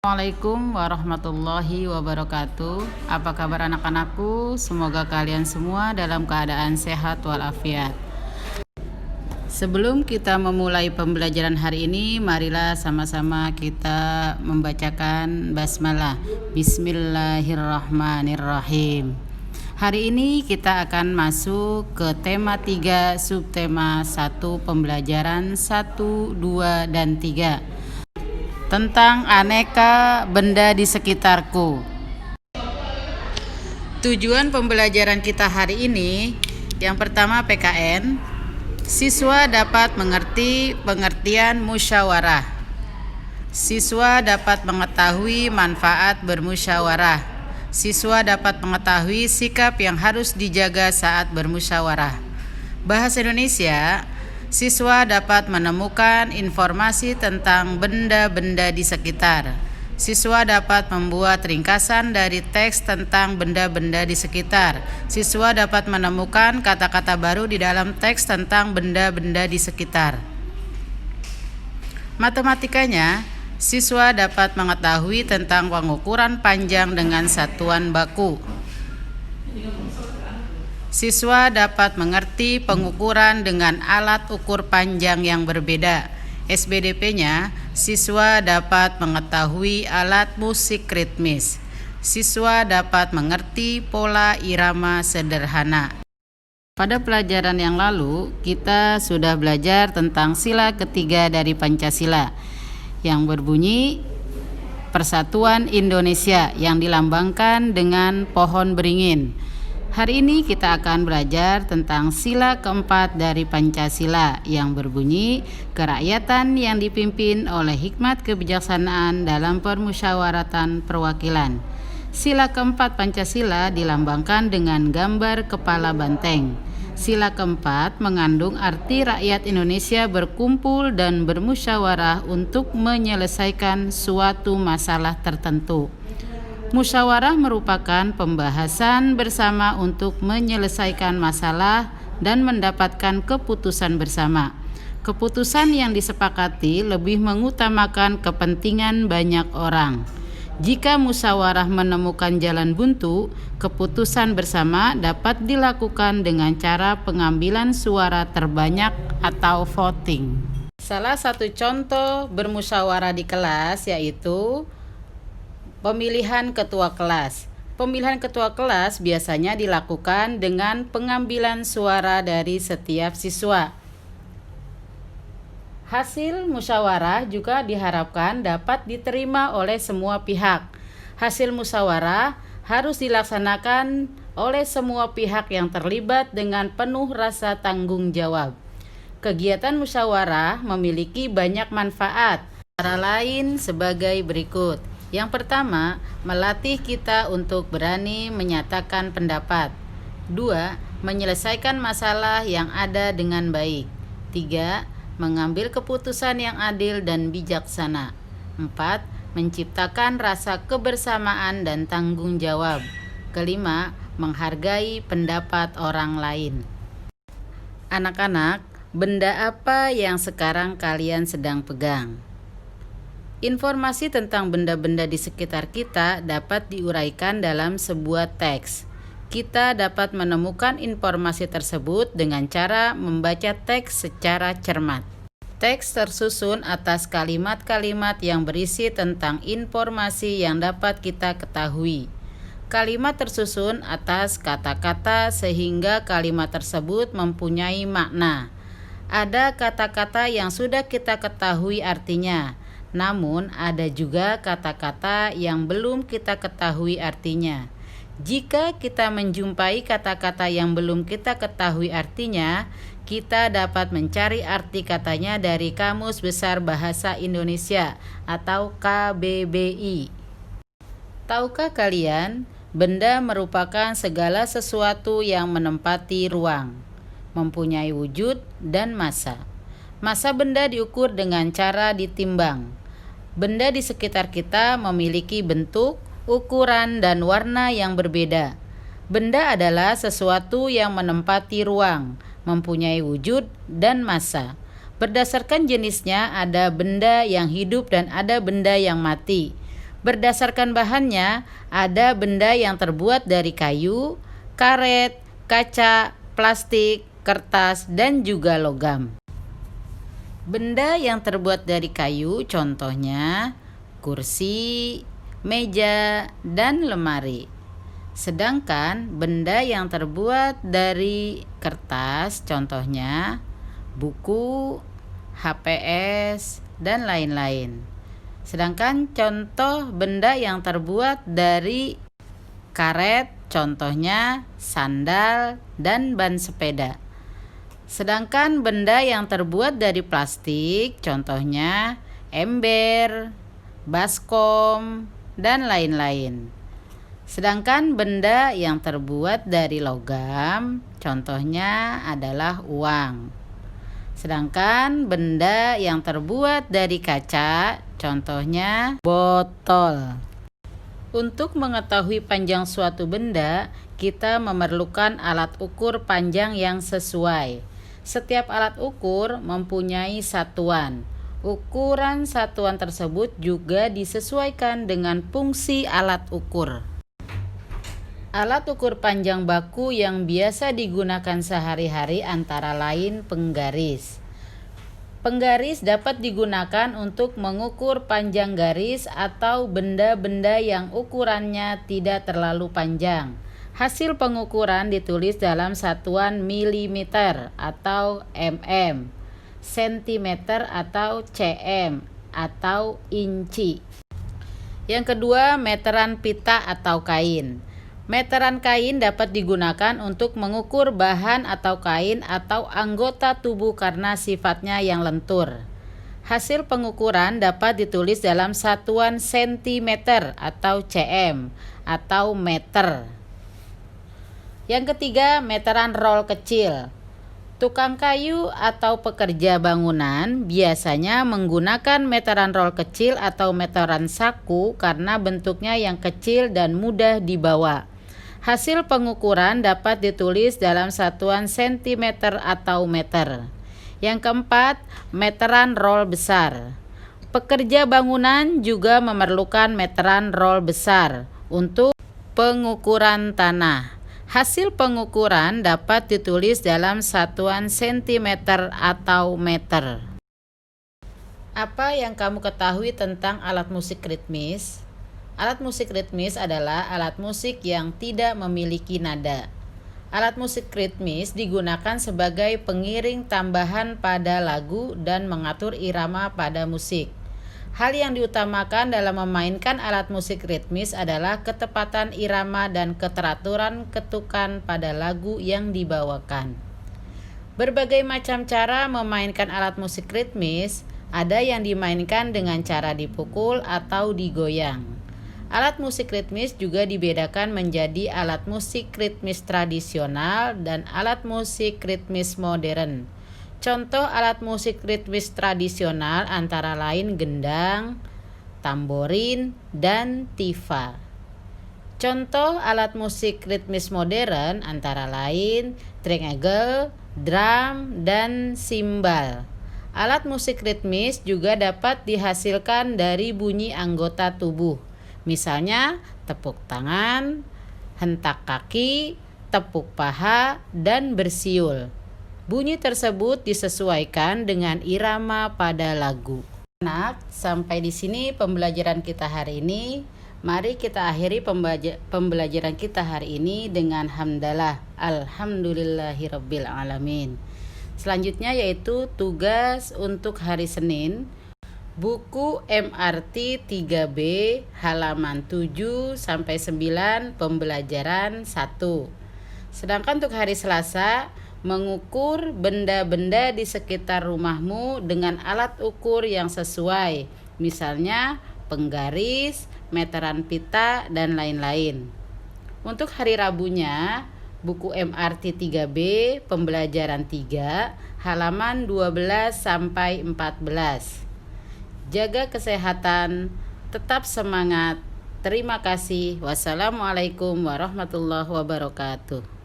Assalamualaikum warahmatullahi wabarakatuh. Apa kabar anak-anakku? Semoga kalian semua dalam keadaan sehat walafiat. Sebelum kita memulai pembelajaran hari ini, marilah sama-sama kita membacakan basmalah. Bismillahirrahmanirrahim. Hari ini kita akan masuk ke tema 3, subtema 1, pembelajaran 1, 2, dan 3. Tentang aneka benda di sekitarku. Tujuan pembelajaran kita hari ini, yang pertama PKN, siswa dapat mengerti pengertian musyawarah. Siswa dapat mengetahui manfaat bermusyawarah. Siswa dapat mengetahui sikap yang harus dijaga saat bermusyawarah. Bahasa Indonesia, siswa dapat menemukan informasi tentang benda-benda di sekitar. Siswa dapat membuat ringkasan dari teks tentang benda-benda di sekitar. Siswa dapat menemukan kata-kata baru di dalam teks tentang benda-benda di sekitar. Matematikanya, siswa dapat mengetahui tentang pengukuran panjang dengan satuan baku. Siswa dapat mengerti pengukuran dengan alat ukur panjang yang berbeda. SBDP-nya, siswa dapat mengetahui alat musik ritmis. Siswa dapat mengerti pola irama sederhana. Pada pelajaran yang lalu, kita sudah belajar tentang sila ketiga dari Pancasila yang berbunyi Persatuan Indonesia yang dilambangkan dengan pohon beringin. Hari ini kita akan belajar tentang sila keempat dari Pancasila yang berbunyi kerakyatan yang dipimpin oleh hikmat kebijaksanaan dalam permusyawaratan perwakilan. Sila keempat Pancasila dilambangkan dengan gambar kepala banteng. Sila keempat mengandung arti rakyat Indonesia berkumpul dan bermusyawarah untuk menyelesaikan suatu masalah tertentu. Musyawarah merupakan pembahasan bersama untuk menyelesaikan masalah dan mendapatkan keputusan bersama. Keputusan yang disepakati lebih mengutamakan kepentingan banyak orang. Jika musyawarah menemukan jalan buntu, keputusan bersama dapat dilakukan dengan cara pengambilan suara terbanyak atau voting. Salah satu contoh bermusyawarah di kelas yaitu pemilihan ketua kelas. Pemilihan ketua kelas biasanya dilakukan dengan pengambilan suara dari setiap siswa. Hasil musyawarah juga diharapkan dapat diterima oleh semua pihak. Hasil musyawarah harus dilaksanakan oleh semua pihak yang terlibat dengan penuh rasa tanggung jawab. Kegiatan musyawarah memiliki banyak manfaat, antara lain sebagai berikut. Yang pertama, melatih kita untuk berani menyatakan pendapat. 2. Menyelesaikan masalah yang ada dengan baik. 3. Mengambil keputusan yang adil dan bijaksana. 4. Menciptakan rasa kebersamaan dan tanggung jawab. 5. Menghargai pendapat orang lain. Anak-anak, benda apa yang sekarang kalian sedang pegang? Informasi tentang benda-benda di sekitar kita dapat diuraikan dalam sebuah teks. Kita dapat menemukan informasi tersebut dengan cara membaca teks secara cermat. Teks tersusun atas kalimat-kalimat yang berisi tentang informasi yang dapat kita ketahui. Kalimat tersusun atas kata-kata sehingga kalimat tersebut mempunyai makna. Ada kata-kata yang sudah kita ketahui artinya. Namun ada juga kata-kata yang belum kita ketahui artinya. Jika kita menjumpai kata-kata yang belum kita ketahui artinya, kita dapat mencari arti katanya dari Kamus Besar Bahasa Indonesia atau KBBI. Tahukah kalian, benda merupakan segala sesuatu yang menempati ruang, mempunyai wujud dan massa. Massa benda diukur dengan cara ditimbang. Benda di sekitar kita memiliki bentuk, ukuran, dan warna yang berbeda. Benda adalah sesuatu yang menempati ruang, mempunyai wujud dan massa. Berdasarkan jenisnya, ada benda yang hidup dan ada benda yang mati. Berdasarkan bahannya, ada benda yang terbuat dari kayu, karet, kaca, plastik, kertas, dan juga logam. Benda yang terbuat dari kayu contohnya kursi, meja, dan lemari. Sedangkan benda yang terbuat dari kertas contohnya buku, HPS, dan lain-lain. Sedangkan contoh benda yang terbuat dari karet contohnya sandal dan ban sepeda. Sedangkan benda yang terbuat dari plastik contohnya ember, baskom, dan lain-lain. Sedangkan benda yang terbuat dari logam contohnya adalah uang. Sedangkan benda yang terbuat dari kaca contohnya botol. Untuk mengetahui panjang suatu benda, kita memerlukan alat ukur panjang yang sesuai. Setiap alat ukur mempunyai satuan. Ukuran satuan tersebut juga disesuaikan dengan fungsi alat ukur. Alat ukur panjang baku yang biasa digunakan sehari-hari antara lain penggaris. Penggaris dapat digunakan untuk mengukur panjang garis atau benda-benda yang ukurannya tidak terlalu panjang. Hasil pengukuran ditulis dalam satuan milimeter atau mm, sentimeter atau cm, atau inci. Yang kedua, meteran pita atau kain. Meteran kain dapat digunakan untuk mengukur bahan atau kain atau anggota tubuh karena sifatnya yang lentur. Hasil pengukuran dapat ditulis dalam satuan sentimeter atau cm atau meter. Yang ketiga, meteran roll kecil. Tukang kayu atau pekerja bangunan biasanya menggunakan meteran roll kecil atau meteran saku karena bentuknya yang kecil dan mudah dibawa. Hasil pengukuran dapat ditulis dalam satuan sentimeter atau meter. Yang keempat, meteran roll besar. Pekerja bangunan juga memerlukan meteran roll besar untuk pengukuran tanah. Hasil pengukuran dapat ditulis dalam satuan sentimeter atau meter. Apa yang kamu ketahui tentang alat musik ritmis? Alat musik ritmis adalah alat musik yang tidak memiliki nada. Alat musik ritmis digunakan sebagai pengiring tambahan pada lagu dan mengatur irama pada musik. Hal yang diutamakan dalam memainkan alat musik ritmis adalah ketepatan irama dan keteraturan ketukan pada lagu yang dibawakan. Berbagai macam cara memainkan alat musik ritmis, ada yang dimainkan dengan cara dipukul atau digoyang. Alat musik ritmis juga dibedakan menjadi alat musik ritmis tradisional dan alat musik ritmis modern. Contoh alat musik ritmis tradisional antara lain gendang, tamborin, dan tifa. Contoh alat musik ritmis modern antara lain triangle, drum, dan simbal. Alat musik ritmis juga dapat dihasilkan dari bunyi anggota tubuh. Misalnya tepuk tangan, hentak kaki, tepuk paha, dan bersiul. Bunyi tersebut disesuaikan dengan irama pada lagu. Anak, sampai di sini pembelajaran kita hari ini. Mari kita akhiri pembelajaran kita hari ini dengan hamdalah. Alhamdulillahirabbil alamin. Selanjutnya yaitu tugas untuk hari Senin. Buku MRT 3B halaman 7 sampai 9 pembelajaran 1. Sedangkan untuk hari Selasa, mengukur benda-benda di sekitar rumahmu dengan alat ukur yang sesuai. Misalnya penggaris, meteran pita, dan lain-lain. Untuk hari Rabunya, buku MRT 3B pembelajaran 3 halaman 12 sampai 14. Jaga kesehatan, tetap semangat. Terima kasih. Wassalamualaikum warahmatullahi wabarakatuh.